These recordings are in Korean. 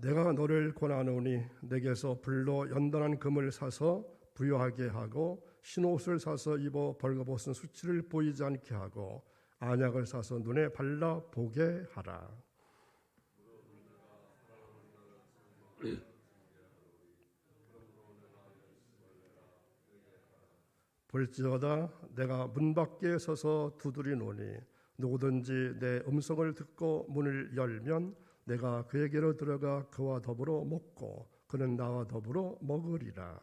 내가 너를 권하노니 내게서 불로 연단한 금을 사서 부요하게 하고 흰옷을 사서 입어 벌거벗은 수치를 보이지 않게 하고 안약을 사서 눈에 발라 보게 하라. 볼지어다 내가 문 밖에 서서 두드리노니 누구든지 내 음성을 듣고 문을 열면 내가 그에게로 들어가 그와 더불어 먹고 그는 나와 더불어 먹으리라.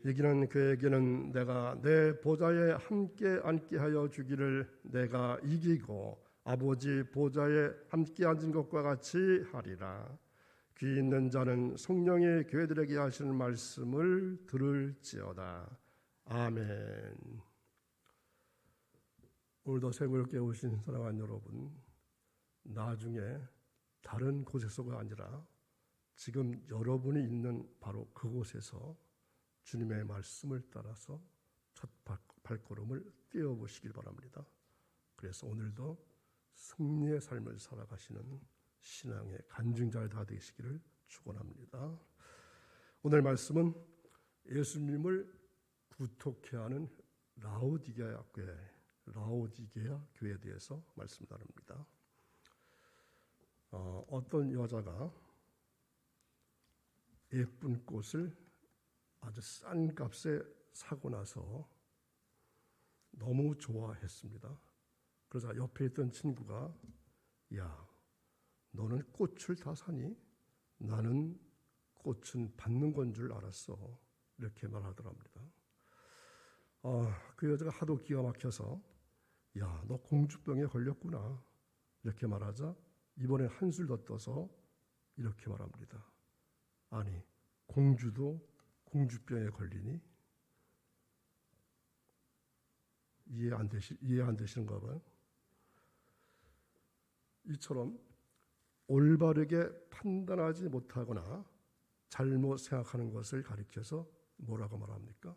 이기는 그에게는 내가 내 보좌에 함께 앉게 하여 주기를 내가 이기고 아버지 보좌에 함께 앉은 것과 같이 하리라. 귀 있는 자는 성령의 교회들에게 하시는 말씀을 들을지어다. 아멘. 오늘도 새벽을 깨우신 사랑하는 여러분, 나중에 다른 곳에서가 아니라 지금 여러분이 있는 바로 그곳에서 주님의 말씀을 따라서 첫 발걸음을 떼어보시길 바랍니다. 그래서 오늘도 승리의 삶을 살아가시는 신앙의 간증자가 다 되시기를 축원합니다. 오늘 말씀은 예수님을 구속해야 하는 라오디게아 교회에 대해서 말씀 나눕니다. 어떤 여자가 예쁜 꽃을 아주 싼 값에 사고 나서 너무 좋아했습니다. 그러자 옆에 있던 친구가 야, 너는 꽃을 다 사니? 나는 꽃은 받는 건 줄 알았어. 이렇게 말하더랍니다. 그 여자가 하도 기가 막혀서 야, 너 공주병에 걸렸구나. 이렇게 말하자 이번엔 한술 더 떠서 이렇게 말합니다. 아니, 공주도 공주병에 걸리니? 이해 안 되시는가 봐요. 이처럼 올바르게 판단하지 못하거나 잘못 생각하는 것을 가리켜서 뭐라고 말합니까?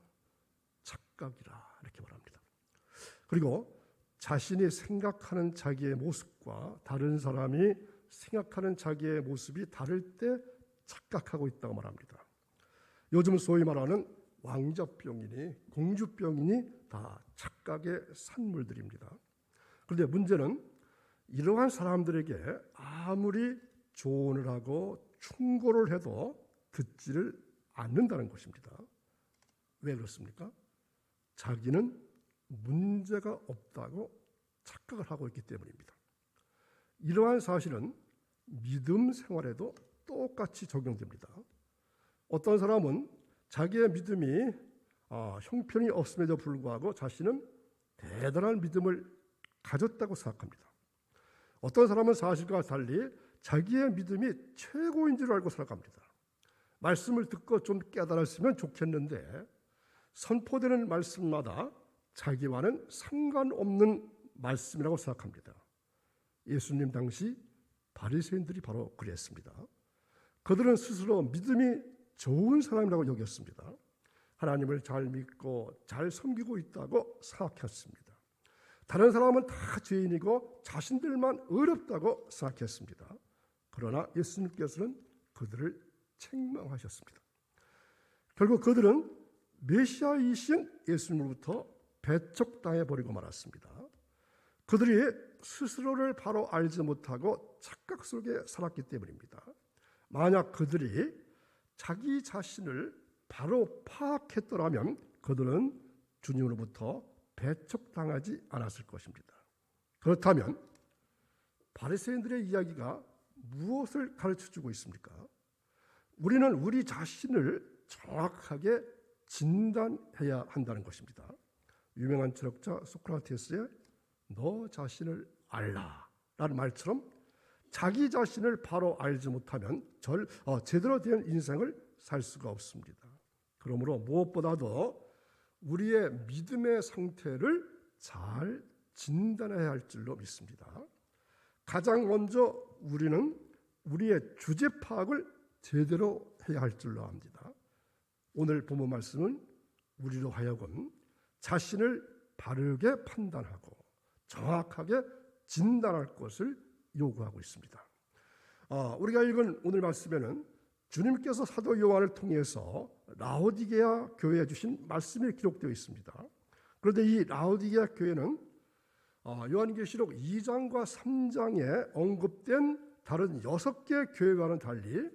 착각이라 이렇게 말합니다. 그리고 자신이 생각하는 자기의 모습과 다른 사람이 생각하는 자기의 모습이 다를 때 착각하고 있다고 말합니다. 요즘 소위 말하는 왕자병이니 공주병이니 다 착각의 산물들입니다. 그런데 문제는 이러한 사람들에게 아무리 조언을 하고 충고를 해도 듣지를 않는다는 것입니다. 왜 그렇습니까? 자기는 문제가 없다고 착각을 하고 있기 때문입니다. 이러한 사실은 믿음 생활에도 똑같이 적용됩니다. 어떤 사람은 자기의 믿음이 형편이 없음에도 불구하고 자신은 대단한 믿음을 가졌다고 생각합니다. 어떤 사람은 사실과 달리 자기의 믿음이 최고인 줄 알고 살아갑니다. 말씀을 듣고 좀 깨달았으면 좋겠는데 선포되는 말씀마다 자기와는 상관없는 말씀이라고 생각합니다. 예수님 당시 바리새인들이 바로 그랬습니다. 그들은 스스로 믿음이 좋은 사람이라고 여겼습니다. 하나님을 잘 믿고 잘 섬기고 있다고 생각했습니다. 다른 사람은 다 죄인이고 자신들만 어렵다고 생각했습니다. 그러나 예수님께서는 그들을 책망하셨습니다. 결국 그들은 메시아이신 예수님으로부터 배척당해 버리고 말았습니다. 그들이 스스로를 바로 알지 못하고 착각 속에 살았기 때문입니다. 만약 그들이 자기 자신을 바로 파악했더라면 그들은 주님으로부터 배척당하지 않았을 것입니다. 그렇다면 바리새인들의 이야기가 무엇을 가르쳐주고 있습니까? 우리는 우리 자신을 정확하게 진단해야 한다는 것입니다. 유명한 철학자 소크라테스의 너 자신을 알라 라는 말처럼 자기 자신을 바로 알지 못하면 제대로 된 인생을 살 수가 없습니다. 그러므로 무엇보다도 우리의 믿음의 상태를 잘 진단해야 할 줄로 믿습니다. 가장 먼저 우리는 우리의 주제 파악을 제대로 해야 할 줄로 압니다. 오늘 본문 말씀은 우리로 하여금 자신을 바르게 판단하고 정확하게 진단할 것을 요구하고 있습니다. 우리가 읽은 오늘 말씀에는 주님께서 사도 요한을 통해서 라오디게아 교회에 주신 말씀이 기록되어 있습니다. 그런데 이 라오디게아 교회는 요한계시록 2장과 3장에 언급된 다른 6개 교회와는 달리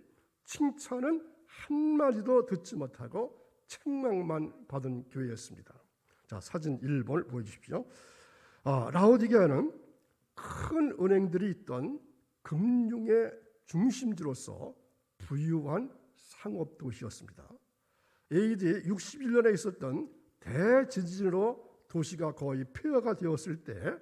칭찬은 한마디도 듣지 못하고 책망만 받은 교회였습니다. 자, 사진 1번을 보여주십시오. 라오디게아는 큰 은행들이 있던 금융의 중심지로서 부유한 상업도시였습니다. AD 61년에 있었던 대지진으로 도시가 거의 폐허가 되었을 때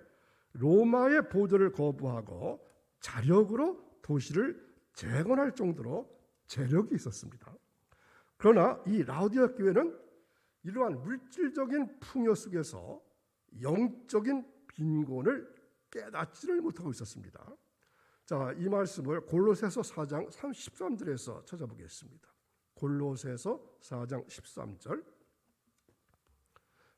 로마의 보조를 거부하고 자력으로 도시를 재건할 정도로 재력이 있었습니다. 그러나 이 라오디게아 교회는 이러한 물질적인 풍요 속에서 영적인 빈곤을 깨닫지를 못하고 있었습니다. 자, 이 말씀을 골로새서 4장 13절에서 찾아보겠습니다. 골로새서 4장 13절.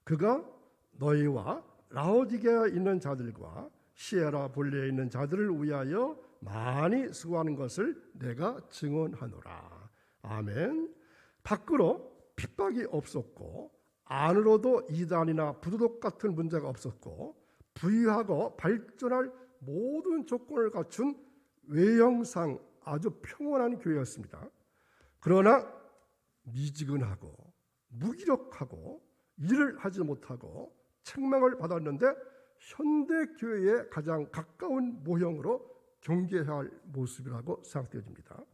그가 너희와 라오디게아에 있는 자들과 시에라 볼리에 있는 자들을 위하여 많이 수고하는 것을 내가 증언하노라. 아멘. 밖으로 핍박이 없었고 안으로도 이단이나 부도덕 같은 문제가 없었고 부유하고 발전할 모든 조건을 갖춘 외형상 아주 평온한 교회였습니다. 그러나 미지근하고 무기력하고 일을 하지 못하고 책망을 받았는데 현대교회에 가장 가까운 모형으로 경계해야 할 모습이라고 생각되어집니다.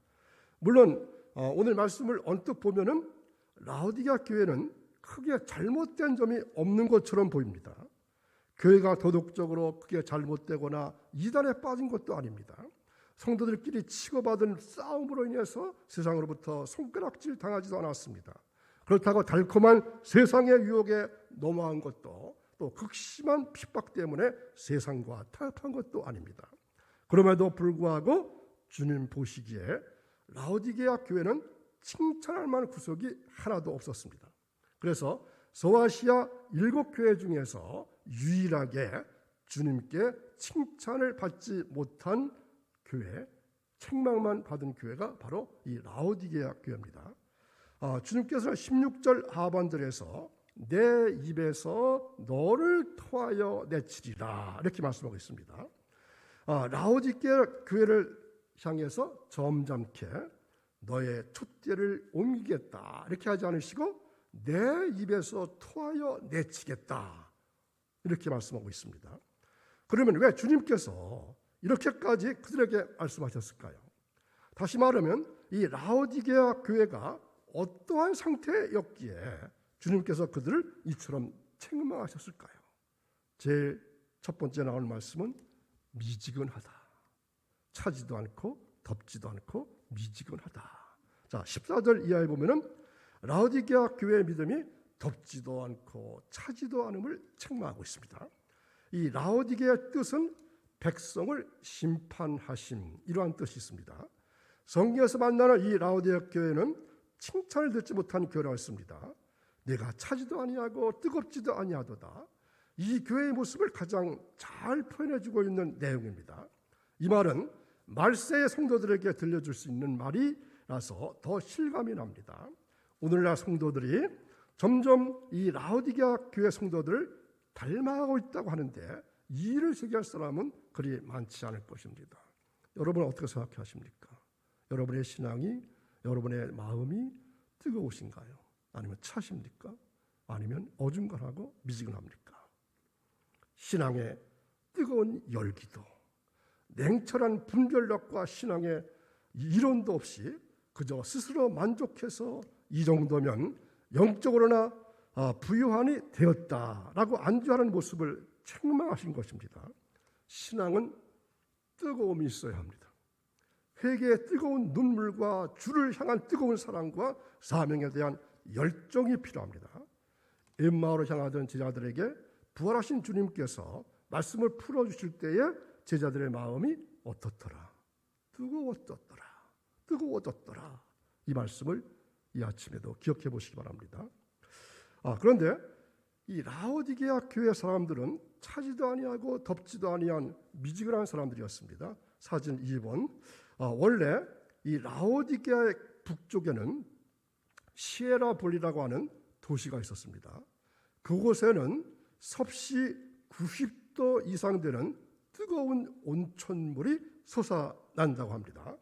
물론 오늘 말씀을 언뜻 보면은 라오디게아 교회는 크게 잘못된 점이 없는 것처럼 보입니다. 교회가 도덕적으로 크게 잘못되거나 이단에 빠진 것도 아닙니다. 성도들끼리 치고받은 싸움으로 인해서 세상으로부터 손가락질 당하지도 않았습니다. 그렇다고 달콤한 세상의 유혹에 넘어간 것도 또 극심한 핍박 때문에 세상과 타협한 것도 아닙니다. 그럼에도 불구하고 주님 보시기에 라오디게아 교회는 칭찬할 만한 구석이 하나도 없었습니다. 그래서 소아시아 7교회 중에서 유일하게 주님께 칭찬을 받지 못한 교회, 책망만 받은 교회가 바로 이 라오디게아 교회입니다. 주님께서는 16절 하반절에서 내 입에서 너를 토하여 내치리라 이렇게 말씀하고 있습니다. 라오디게아 교회를 향해서 점잖게 너의 촛대를 옮기겠다 이렇게 하지 않으시고 내 입에서 토하여 내치겠다 이렇게 말씀하고 있습니다. 그러면 왜 주님께서 이렇게까지 그들에게 말씀하셨을까요? 다시 말하면 이 라오디게아 교회가 어떠한 상태였기에 주님께서 그들을 이처럼 책망하셨을까요? 제일 첫 번째 나오는 말씀은 미지근하다. 차지도 않고 덥지도 않고 미지근하다. 자, 14절 이하에 보면은 라오디게아 교회의 믿음이 덥지도 않고 차지도 않음을 책망하고 있습니다. 이 라오디게아의 뜻은 백성을 심판하심 이러한 뜻이 있습니다. 성경에서 만나는 이 라오디게아 교회는 칭찬을 듣지 못한 교회라고 했습니다. 내가 차지도 아니하고 뜨겁지도 아니하도다. 이 교회의 모습을 가장 잘 표현해주고 있는 내용입니다. 이 말은 말세의 성도들에게 들려줄 수 있는 말이라서 더 실감이 납니다. 오늘날 성도들이 점점 이 라오디게아 교회 성도들을 닮아가고 있다고 하는데 이 일을 세계할 사람은 그리 많지 않을 것입니다. 여러분 어떻게 생각하십니까? 여러분의 신앙이, 여러분의 마음이 뜨거우신가요? 아니면 차십니까? 아니면 어중간하고 미지근합니까? 신앙의 뜨거운 열기도, 냉철한 분별력과 신앙의 이론도 없이 그저 스스로 만족해서 이 정도면 영적으로나 부유한이 되었다라고 안주하는 모습을 책망하신 것입니다. 신앙은 뜨거움이 있어야 합니다. 회개의 뜨거운 눈물과 주를 향한 뜨거운 사랑과 사명에 대한 열정이 필요합니다. 엠마오로 향하던 제자들에게 부활하신 주님께서 말씀을 풀어주실 때에 제자들의 마음이 어떻더라? 뜨거워졌더라. 뜨거워졌더라. 이 말씀을 이 아침에도 기억해 보시기 바랍니다. 그런데 이 라오디게아 교회 사람들은 차지도 아니하고 덥지도 아니한 미지근한 사람들이었습니다. 사진 2번. 원래 이 라오디게아의 북쪽에는 시에라볼이라고 하는 도시가 있었습니다. 그곳에는 섭씨 90도 이상 되는 뜨거운 온천물이 솟아난다고 합니다.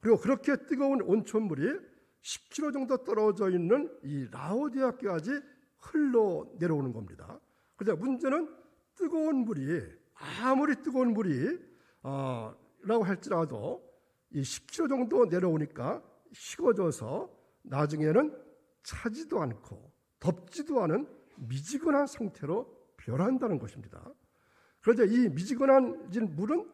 그리고 그렇게 뜨거운 온천물이 10km 정도 떨어져 있는 이 라오디게아까지 흘러 내려오는 겁니다. 그런데 문제는 뜨거운 물이 아무리 뜨거운 물이 라고 할지라도 이 10km 정도 내려오니까 식어져서 나중에는 차지도 않고 덥지도 않은 미지근한 상태로 변한다는 것입니다. 그런데 이 미지근한 물은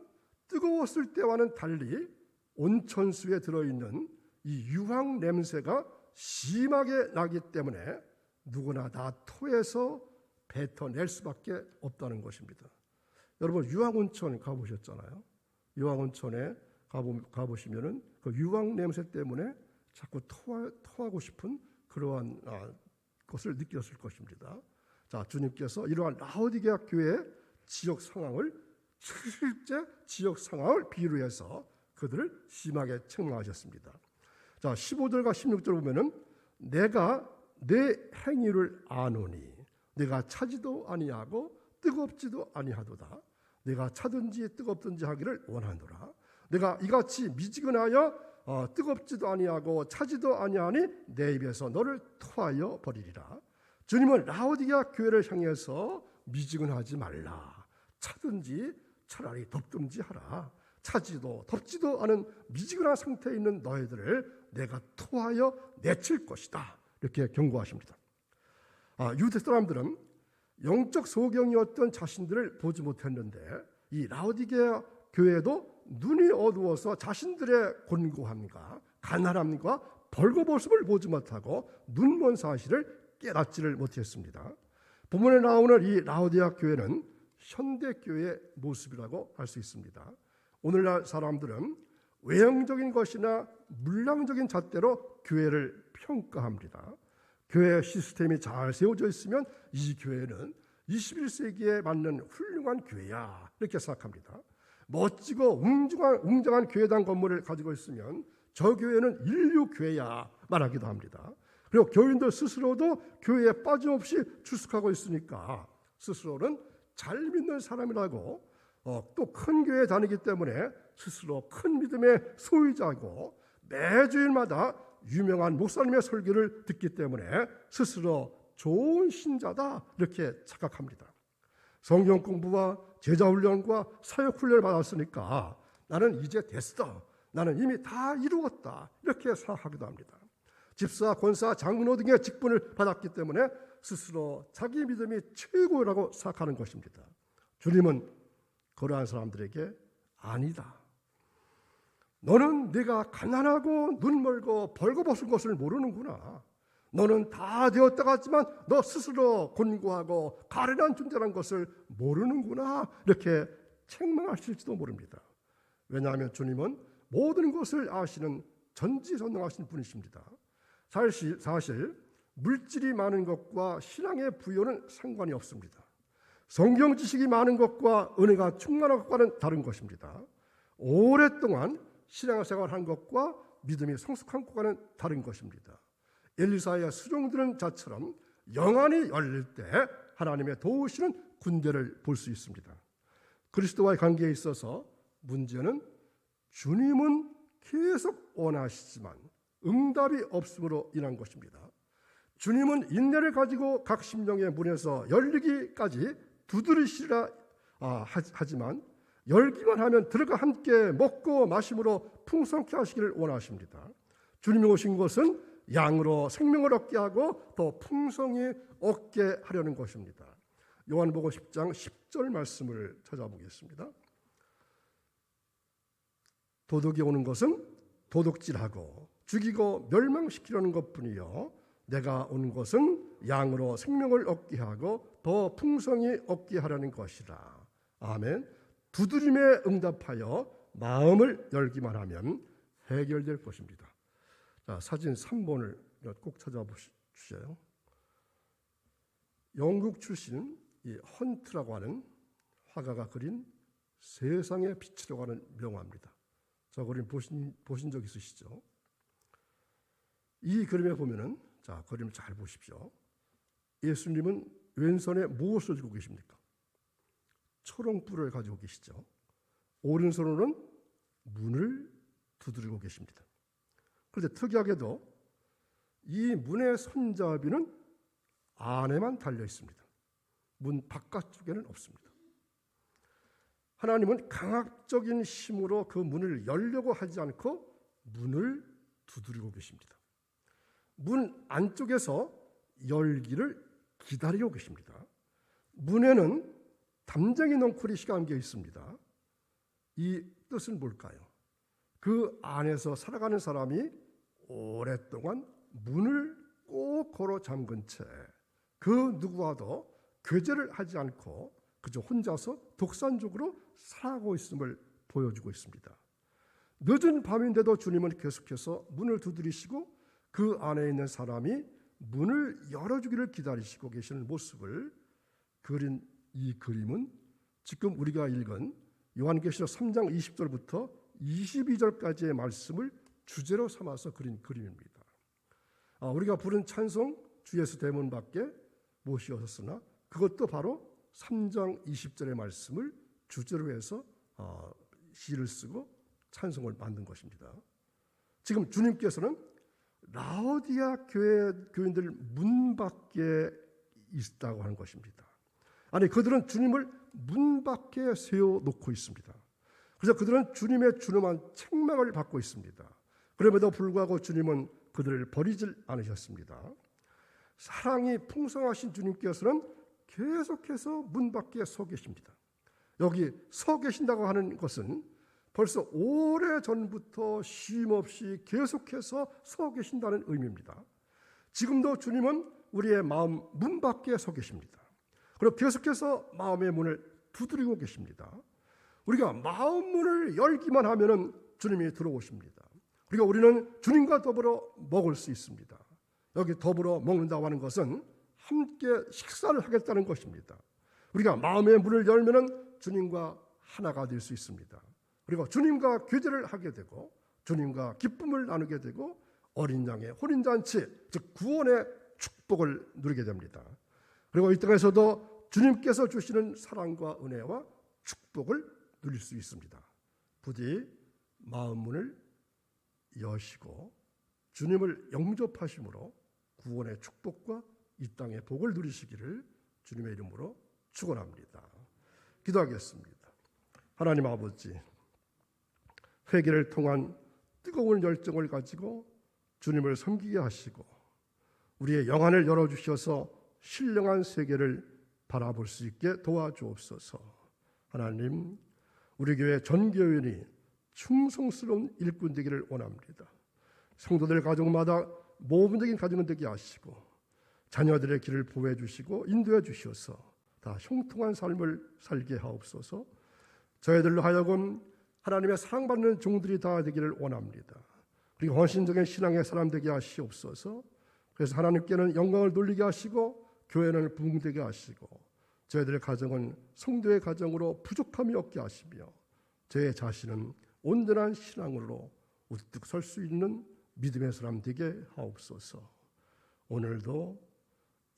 뜨거웠을 때와는 달리 온천수에 들어있는 이 유황 냄새가 심하게 나기 때문에 누구나 다 토해서 뱉어낼 수밖에 없다는 것입니다. 여러분 유황온천 가보셨잖아요. 유황온천에 가보시면은 그 유황 냄새 때문에 자꾸 토하고 싶은 그러한 것을 느꼈을 것입니다. 자, 주님께서 이러한 라오디게아 교회의 지역 상황을 실제 지역 상황을 비유해서 그들을 심하게 책망하셨습니다. 자, 15절과 16절 보면은 내가 내 행위를 아노니 내가 차지도 아니하고 뜨겁지도 아니하도다. 내가 차든지 뜨겁든지 하기를 원하노라. 내가 이같이 미지근하여 뜨겁지도 아니하고 차지도 아니하니 내 입에서 너를 토하여 버리리라. 주님은 라오디게아 교회를 향해서 미지근하지 말라. 차든지 차라리 덥든지 하라. 차지도 덥지도 않은 미지근한 상태에 있는 너희들을 내가 토하여 내칠 것이다. 이렇게 경고하십니다. 유대 사람들은 영적 소경이었던 자신들을 보지 못했는데 이 라오디게아 교회도 눈이 어두워서 자신들의 곤고함과 가난함과 벌거벗음을 보지 못하고 눈먼 사실을 깨닫지를 못했습니다. 본문에 나오는 이 라오디게아 교회는 현대교회의 모습이라고 할 수 있습니다. 오늘날 사람들은 외형적인 것이나 물량적인 잣대로 교회를 평가합니다. 교회 시스템이 잘 세워져 있으면 이 교회는 21세기에 맞는 훌륭한 교회야 이렇게 생각합니다. 멋지고 웅장한 교회당 건물을 가지고 있으면 저 교회는 인류 교회야 말하기도 합니다. 그리고 교인들 스스로도 교회에 빠짐없이 출석하고 있으니까 스스로는 잘 믿는 사람이라고 또 큰 교회에 다니기 때문에 스스로 큰 믿음의 소유자고 매주일마다 유명한 목사님의 설교를 듣기 때문에 스스로 좋은 신자다 이렇게 착각합니다. 성경 공부와 제자훈련과 사역훈련을 받았으니까 나는 이제 됐어. 나는 이미 다 이루었다. 이렇게 생각하기도 합니다. 집사, 권사, 장로 등의 직분을 받았기 때문에 스스로 자기 믿음이 최고라고 생각하는 것입니다. 주님은 그러한 사람들에게 아니다. 너는 네가 가난하고 눈멀고 벌거벗은 것을 모르는구나. 너는 다 되었다 같지만 너 스스로 곤고하고 가련한 존재라는 것을 모르는구나. 이렇게 책망하실지도 모릅니다. 왜냐하면 주님은 모든 것을 아시는 전지전능하신 분이십니다. 사실 물질이 많은 것과 신앙의 부여는 상관이 없습니다. 성경 지식이 많은 것과 은혜가 충만한 것과는 다른 것입니다. 오랫동안 신앙생활한 것과 믿음이 성숙한 것과는 다른 것입니다. 엘리사의 수종드는 자처럼 영안이 열릴 때 하나님의 도우시는 군대를 볼 수 있습니다. 그리스도와의 관계에 있어서 문제는 주님은 계속 원하시지만 응답이 없음으로 인한 것입니다. 주님은 인내를 가지고 각 심령의 문에서 열리기까지 두드리시라 하지만 열기만 하면 들어가 함께 먹고 마심으로 풍성케 하시기를 원하십니다. 주님이 오신 것은 양으로 생명을 얻게 하고 더 풍성히 얻게 하려는 것입니다. 요한복음 10장 10절 말씀을 찾아보겠습니다. 도둑이 오는 것은 도둑질하고 죽이고 멸망시키려는 것뿐이요 내가 온 것은 양으로 생명을 얻게 하고 더 풍성히 얻게 하려는 것이라. 아멘. 두드림에 응답하여 마음을 열기만 하면 해결될 것입니다. 자, 사진 3번을 꼭 찾아보시죠. 영국 출신 이 헌트라고 하는 화가가 그린 세상의 빛이라고 하는 명화입니다. 저 그림 보신 적 있으시죠? 이 그림에 보면은, 자, 그림을 잘 보십시오. 예수님은 왼손에 무엇을 쥐고 계십니까? 초롱불을 가지고 계시죠. 오른손으로는 문을 두드리고 계십니다. 그런데 특이하게도 이 문의 손잡이는 안에만 달려 있습니다. 문 바깥쪽에는 없습니다. 하나님은 강압적인 힘으로 그 문을 열려고 하지 않고 문을 두드리고 계십니다. 문 안쪽에서 열기를 기다리고 계십니다. 문에는 담쟁이 넝쿨이 감겨 있습니다. 이 뜻은 뭘까요? 그 안에서 살아가는 사람이 오랫동안 문을 꼭 걸어 잠근 채 그 누구와도 교제를 하지 않고 그저 혼자서 독산적으로 살아가고 있음을 보여주고 있습니다. 늦은 밤인데도 주님은 계속해서 문을 두드리시고 그 안에 있는 사람이 문을 열어주기를 기다리시고 계시는 모습을 그린 이 그림은 지금 우리가 읽은 요한계시록 3장 20절부터 22절까지의 말씀을 주제로 삼아서 그린 그림입니다. 우리가 부른 찬송 주 예수 대문 밖에 무엇이었으나 그것도 바로 3장 20절의 말씀을 주제로 해서 시를 쓰고 찬송을 만든 것입니다. 지금 주님께서는 라오디아 교회 교인들 문 밖에 있다고 하는 것입니다. 아니, 그들은 주님을 문 밖에 세워놓고 있습니다. 그래서 그들은 주님의 준엄한 책망을 받고 있습니다. 그럼에도 불구하고 주님은 그들을 버리질 않으셨습니다. 사랑이 풍성하신 주님께서는 계속해서 문 밖에 서 계십니다. 여기 서 계신다고 하는 것은 벌써 오래전부터 쉼없이 계속해서 서 계신다는 의미입니다. 지금도 주님은 우리의 마음 문 밖에 서 계십니다. 그리고 계속해서 마음의 문을 두드리고 계십니다. 우리가 마음 문을 열기만 하면은 주님이 들어오십니다. 그리고 우리는 주님과 더불어 먹을 수 있습니다. 여기 더불어 먹는다고 하는 것은 함께 식사를 하겠다는 것입니다. 우리가 마음의 문을 열면은 주님과 하나가 될 수 있습니다. 그리고 주님과 교제를 하게 되고 주님과 기쁨을 나누게 되고 어린 양의 혼인잔치, 즉 구원의 축복을 누리게 됩니다. 그리고 이 땅에서도 주님께서 주시는 사랑과 은혜와 축복을 누릴 수 있습니다. 부디 마음 문을 여시고 주님을 영접하심으로 구원의 축복과 이 땅의 복을 누리시기를 주님의 이름으로 축원합니다. 기도하겠습니다. 하나님 아버지, 회개를 통한 뜨거운 열정을 가지고 주님을 섬기게 하시고 우리의 영안을 열어주셔서 신령한 세계를 바라볼 수 있게 도와주옵소서. 하나님, 우리 교회 전 교인이 충성스러운 일꾼 되기를 원합니다. 성도들 가정마다 모범적인 가정은 되게 하시고 자녀들의 길을 보호해 주시고 인도해 주셔서 다 형통한 삶을 살게 하옵소서. 저희들로 하여금 하나님의 사랑받는 종들이 다 되기를 원합니다. 그리고 헌신적인 신앙의 사람 되게 하시옵소서. 그래서 하나님께는 영광을 돌리게 하시고 교회는 부흥되게 하시고 저희들의 가정은 성도의 가정으로 부족함이 없게 하시며 제 자신은 온전한 신앙으로 우뚝 설 수 있는 믿음의 사람 되게 하옵소서. 오늘도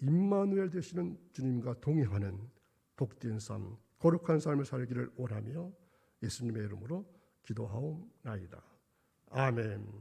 임마누엘 되시는 주님과 동행하는 복된 삶, 거룩한 삶을 살기를 원하며 예수님의 이름으로 기도하옵나이다. 아멘.